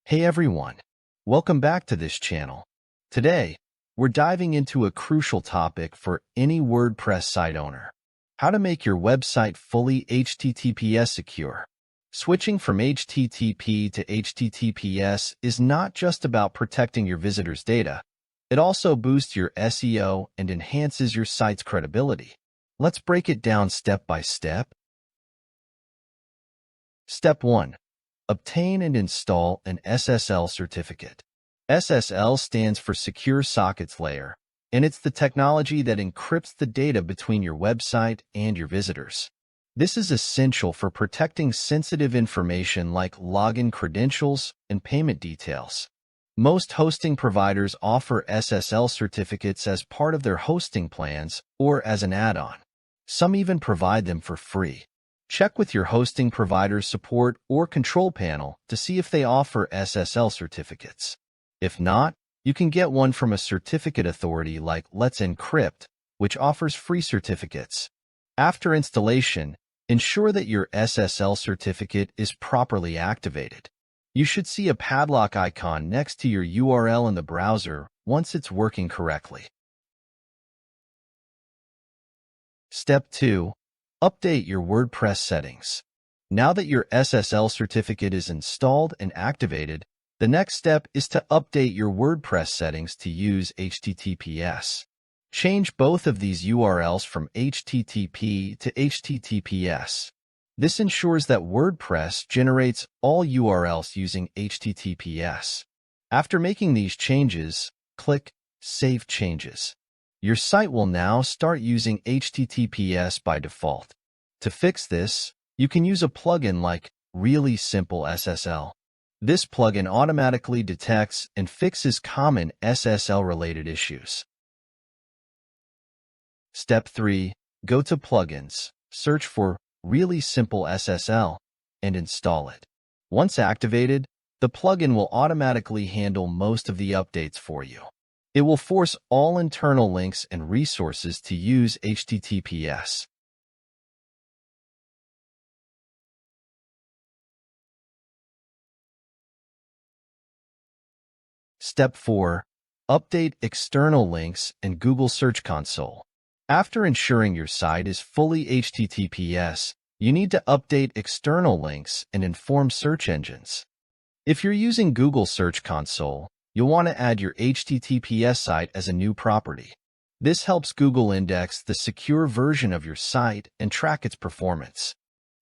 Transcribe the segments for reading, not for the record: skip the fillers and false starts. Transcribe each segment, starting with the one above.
Hey everyone, welcome back to this channel. Today, we're diving into a crucial topic for any WordPress site owner: how to make your website fully HTTPS secure. Switching from HTTP to HTTPS is not just about protecting your visitors' data. It also boosts your SEO and enhances your site's credibility. Let's break it down step by step. Step 1. Obtain and install an SSL certificate. SSL stands for Secure Sockets Layer, and it's the technology that encrypts the data between your website and your visitors. This is essential for protecting sensitive information like login credentials and payment details. Most hosting providers offer SSL certificates as part of their hosting plans or as an add-on. Some even provide them for free. Check with your hosting provider's support or control panel to see if they offer SSL certificates. If not, you can get one from a certificate authority like Let's Encrypt, which offers free certificates. After installation, ensure that your SSL certificate is properly activated. You should see a padlock icon next to your URL in the browser once it's working correctly. Step 2. Update your WordPress settings. Now that your SSL certificate is installed and activated, the next step is to update your WordPress settings to use HTTPS. Change both of these URLs from HTTP to HTTPS. This ensures that WordPress generates all URLs using HTTPS. After making these changes, click Save Changes. Your site will now start using HTTPS by default. To fix this, you can use a plugin like Really Simple SSL. This plugin automatically detects and fixes common SSL-related issues. Step 3. Go to Plugins, search for Really Simple SSL, and install it. Once activated, the plugin will automatically handle most of the updates for you. It will force all internal links and resources to use HTTPS. Step 4. Update external links in Google Search Console. After ensuring your site is fully HTTPS, you need to update external links and inform search engines. If you're using Google Search Console, you'll want to add your HTTPS site as a new property. This helps Google index the secure version of your site and track its performance.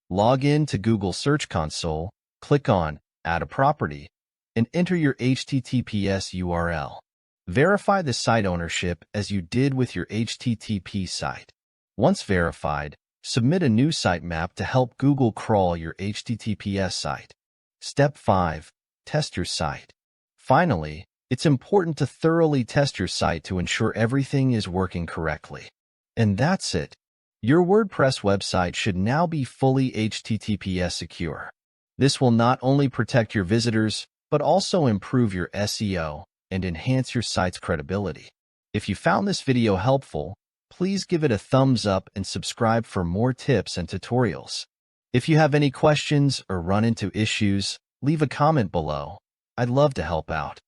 Log in to Google Search Console, click on Add a Property, and enter your HTTPS URL. Verify the site ownership as you did with your HTTP site. Once verified, submit a new sitemap to help Google crawl your HTTPS site. Step 5. Test your site. Finally, it's important to thoroughly test your site to ensure everything is working correctly. And that's it. Your WordPress website should now be fully HTTPS secure. This will not only protect your visitors, but also improve your SEO and enhance your site's credibility. If you found this video helpful, please give it a thumbs up and subscribe for more tips and tutorials. If you have any questions or run into issues, leave a comment below. I'd love to help out.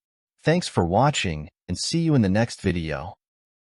Thanks for watching, and see you in the next video.